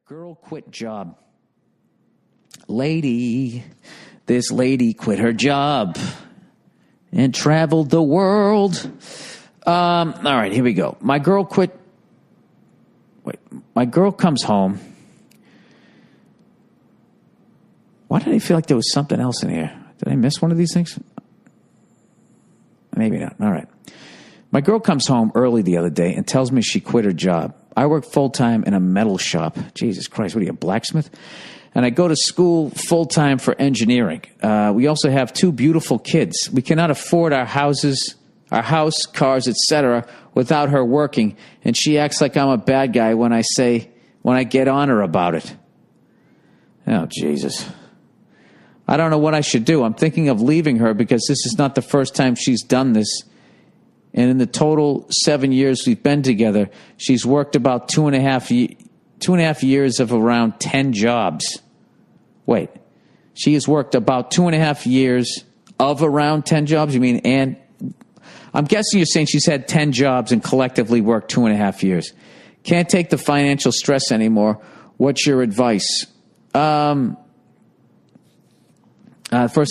Girl quit job. This lady quit her job and traveled the world. All right, here we go. My girl comes home. Why did I feel like there was something else in here? Did I miss one of these things? Maybe not. All right. My girl comes home early the other day and tells me she quit her job. I work full-time in a metal shop. Jesus Christ, what are you, a blacksmith? And I go to school full-time for engineering. We also have 2 beautiful kids. We cannot afford our house, cars, etc. without her working. And she acts like I'm a bad guy when I get on her about it. Oh, Jesus. I don't know what I should do. I'm thinking of leaving her because this is not the first time she's done this. And in the total 7 years we've been together, she's worked about 2.5 years of around 10 jobs. Wait, she has worked about 2.5 years of around 10 jobs? You mean, and I'm guessing you're saying she's had 10 jobs and collectively worked 2.5 years. Can't take the financial stress anymore. What's your advice? First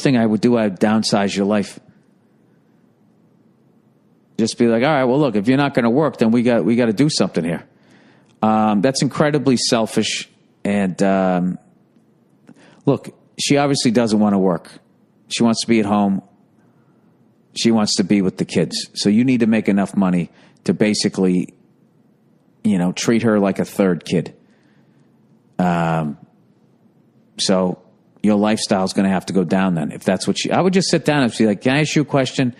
thing I would do, I'd downsize your life. Just be like, all right, well, look, if you're not going to work, then we got to do something here. That's incredibly selfish. And look, she obviously doesn't want to work. She wants to be at home. She wants to be with the kids. So you need to make enough money to basically, treat her like a third kid. So your lifestyle is going to have to go down then. If that's what I would just sit down and be like, can I ask you a question?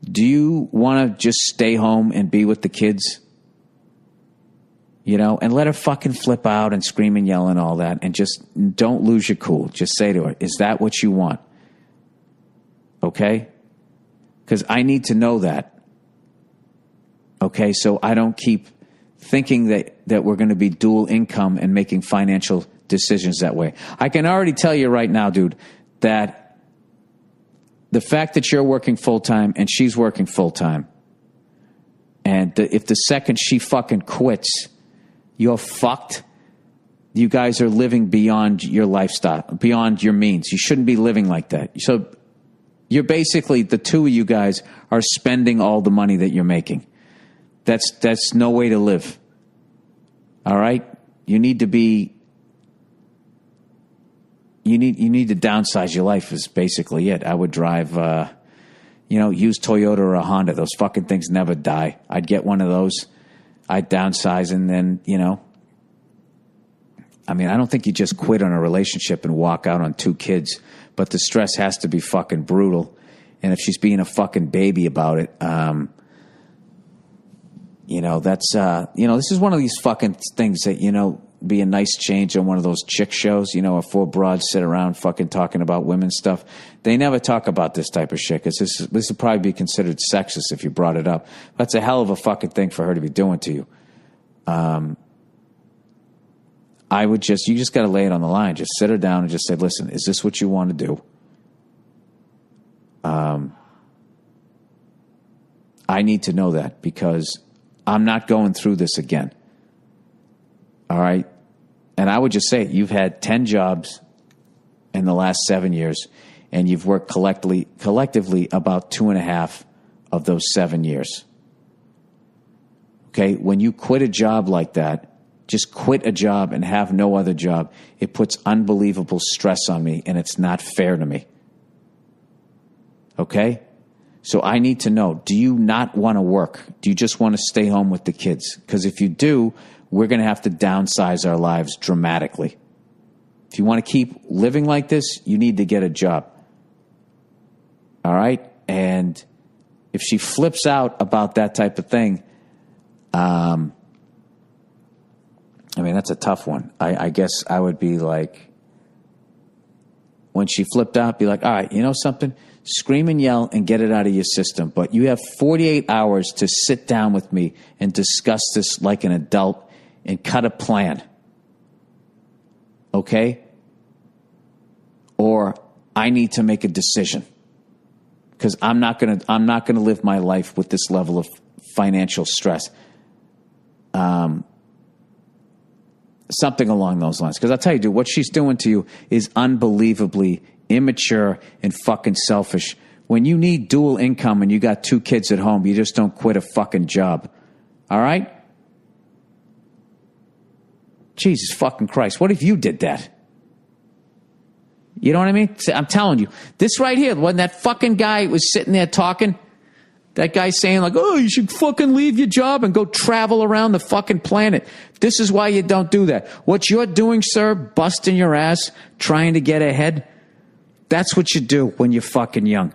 Do you want to just stay home and be with the kids? And let her fucking flip out and scream and yell and all that. And just don't lose your cool. Just say to her, is that what you want? Okay? Because I need to know that. Okay? So I don't keep thinking that we're going to be dual income and making financial decisions that way. I can already tell you right now, dude, that the fact that you're working full-time and she's working full-time, and if the second she fucking quits, you're fucked. You guys are living beyond your lifestyle, beyond your means. You shouldn't be living like that. So you're basically, the two of you guys are spending all the money that you're making. That's no way to live. All right? You need to be... You need to downsize your life is basically it. I would drive, use Toyota or a Honda. Those fucking things never die. I'd get one of those. I'd downsize and then, I don't think you just quit on a relationship and walk out on 2 kids, but the stress has to be fucking brutal. And if she's being a fucking baby about it, that's, this is one of these fucking things that, be a nice change on one of those chick shows, where 4 broads sit around fucking talking about women's stuff. They never talk about this type of shit because this would probably be considered sexist if you brought it up. That's a hell of a fucking thing for her to be doing to you. You just got to lay it on the line. Just sit her down and just say, listen, is this what you want to do? I need to know that because I'm not going through this again. All right. And I would just say you've had 10 jobs in the last 7 years, and you've worked collectively about 2.5 of those 7 years. Okay. When you quit a job like that, just quit a job and have no other job. It puts unbelievable stress on me, and it's not fair to me. Okay. So I need to know, do you not want to work? Do you just want to stay home with the kids? Because if you do, we're going to have to downsize our lives dramatically. If you want to keep living like this, you need to get a job. All right? And if she flips out about that type of thing, that's a tough one. I guess I would be like, when she flipped out, be like, all right, you know something? Scream and yell and get it out of your system. But you have 48 hours to sit down with me and discuss this like an adult and cut a plan. Okay? Or I need to make a decision. Because I'm not gonna live my life with this level of financial stress. Something along those lines. Because I'll tell you, dude, what she's doing to you is unbelievably immature and fucking selfish. When you need dual income and you got 2 kids at home, you just don't quit a fucking job. All right? Jesus fucking Christ. What if you did that? You know what I mean? I'm telling you. This right here, when that fucking guy was sitting there talking, that guy saying like, oh, you should fucking leave your job and go travel around the fucking planet. This is why you don't do that. What you're doing, sir, busting your ass, trying to get ahead, that's what you do when you're fucking young.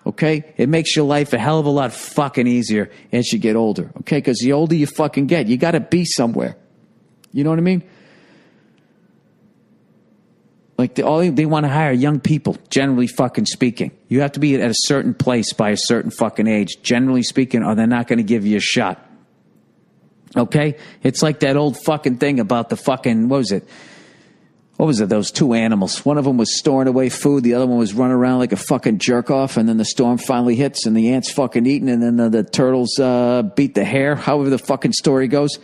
Okay? It makes your life a hell of a lot fucking easier as you get older. Okay? Because the older you fucking get, you got to be somewhere. You know what I mean? Like they want to hire young people, generally fucking speaking. You have to be at a certain place by a certain fucking age, generally speaking, or they're not going to give you a shot. Okay? It's like that old fucking thing about the fucking, what was it, those 2 animals. One of them was storing away food, the other one was running around like a fucking jerk-off, and then the storm finally hits, and the ants fucking eating, and then the turtles beat the hare, however the fucking story goes.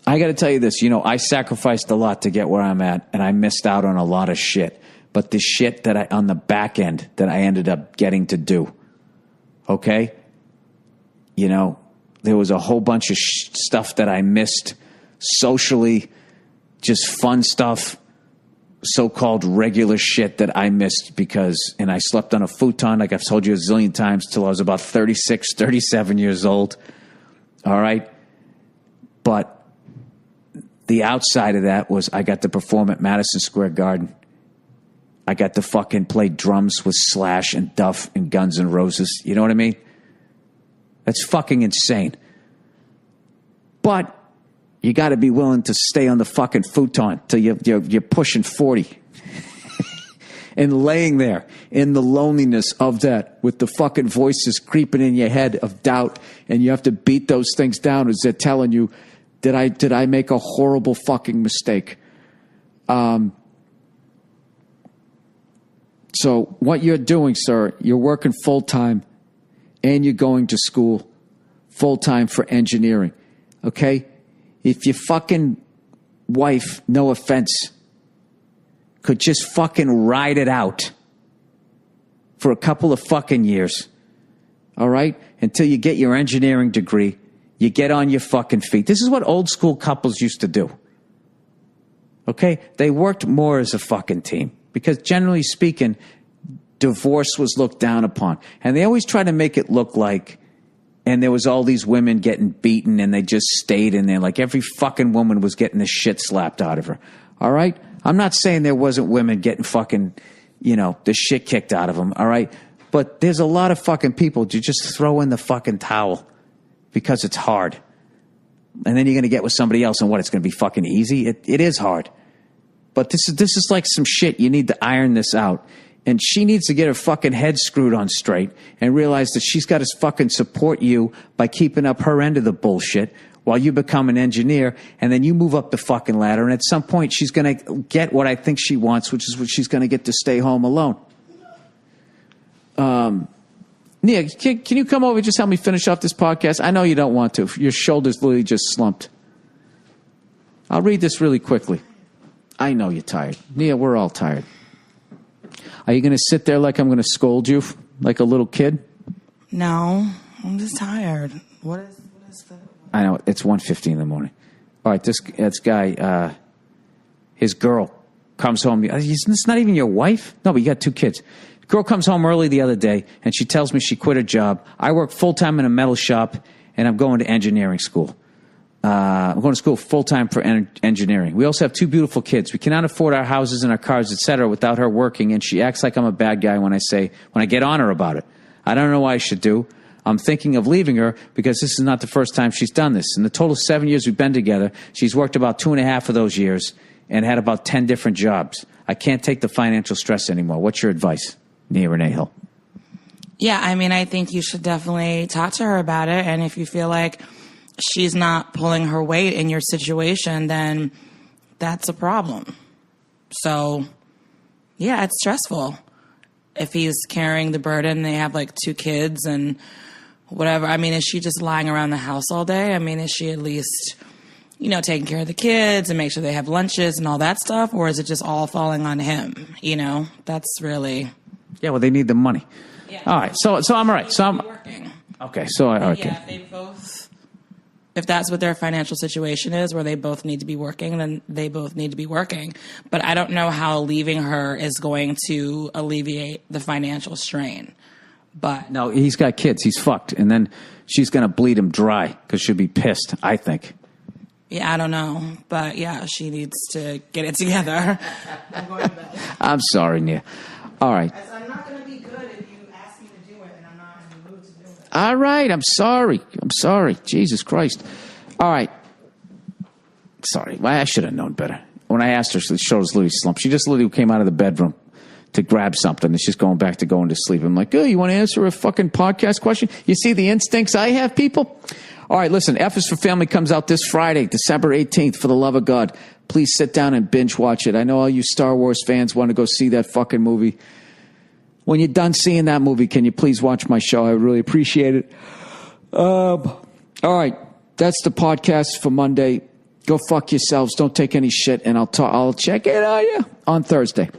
I got to tell you this, I sacrificed a lot to get where I'm at, and I missed out on a lot of shit. But the shit that on the back end that I ended up getting to do, okay? There was a whole bunch of stuff that I missed socially, just fun stuff, so-called regular shit that I missed and I slept on a futon, like I've told you a zillion times, till I was about 36, 37 years old. All right? But the outside of that was I got to perform at Madison Square Garden. I got to fucking play drums with Slash and Duff and Guns N' Roses. You know what I mean? That's fucking insane. But you got to be willing to stay on the fucking futon till you're pushing 40. And laying there in the loneliness of that with the fucking voices creeping in your head of doubt, and you have to beat those things down as they're telling you, did I make a horrible fucking mistake? So what you're doing, sir, you're working full-time and you're going to school full-time for engineering, okay? If your fucking wife, no offense, could just fucking ride it out for a couple of fucking years, all right? Until you get your engineering degree, you get on your fucking feet. This is what old school couples used to do, okay? They worked more as a fucking team. Because generally speaking, divorce was looked down upon. And they always try to make it look like, and there was all these women getting beaten and they just stayed in there. Like every fucking woman was getting the shit slapped out of her. All right? I'm not saying there wasn't women getting fucking, the shit kicked out of them. All right? But there's a lot of fucking people who just throw in the fucking towel because it's hard. And then you're going to get with somebody else and what? It's going to be fucking easy? It is hard. But this is like some shit. You need to iron this out. And she needs to get her fucking head screwed on straight and realize that she's got to fucking support you by keeping up her end of the bullshit while you become an engineer, and then you move up the fucking ladder. And at some point, she's going to get what I think she wants, which is what she's going to get to stay home alone. Nia, can you come over and just help me finish off this podcast? I know you don't want to. Your shoulders literally just slumped. I'll read this really quickly. I know you're tired. Nia, we're all tired. Are you going to sit there like I'm going to scold you like a little kid? No, I'm just tired. What is the... I know, it's 1:15 in the morning. All right, this guy, his girl comes home. It's not even your wife? No, but you got 2 kids. Girl comes home early the other day, and she tells me she quit her job. I work full-time in a metal shop, and I'm going to engineering school. I'm going to school full-time for engineering. We also have 2 beautiful kids. We cannot afford our houses and our cars, etc., without her working, and she acts like I'm a bad guy when I get on her about it. I don't know what I should do. I'm thinking of leaving her because this is not the first time she's done this. In the total 7 years we've been together, she's worked about 2.5 of those years and had about 10 different jobs. I can't take the financial stress anymore. What's your advice, Nia Renee Hill? Yeah, I think you should definitely talk to her about it, and if you feel like she's not pulling her weight in your situation, then that's a problem. So, it's stressful. If he's carrying the burden, they have 2 kids, and whatever. I mean, is she just lying around the house all day? I mean, is she at least, taking care of the kids and make sure they have lunches and all that stuff? Or is it just all falling on him? That's really... Yeah, well, they need the money. Yeah. All right, so I'm all right. So I'm working. Okay, so okay. Yeah, if that's what their financial situation is, where they both need to be working, then they both need to be working. But I don't know how leaving her is going to alleviate the financial strain. But no, he's got kids. He's fucked. And then she's going to bleed him dry because she'll be pissed, I think. Yeah, I don't know. But yeah, she needs to get it together. I'm going to bed. I'm sorry, Nia. All right. I'm not going to be good if you ask me to do it and I'm not in the mood to do it. All right, I'm sorry. Jesus Christ. All right. Sorry. Well, I should have known better. When I asked her, she showed us Louis slump. She just literally came out of the bedroom to grab something, and she's going back to going to sleep. I'm like, oh, you want to answer a fucking podcast question? You see the instincts I have, people? All right, listen, F is for Family comes out this Friday, December 18th, for the love of God. Please sit down and binge watch it. I know all you Star Wars fans want to go see that fucking movie. When you're done seeing that movie, can you please watch my show? I would really appreciate it. All right, that's the podcast for Monday. Go fuck yourselves. Don't take any shit, and I'll check it on you on Thursday.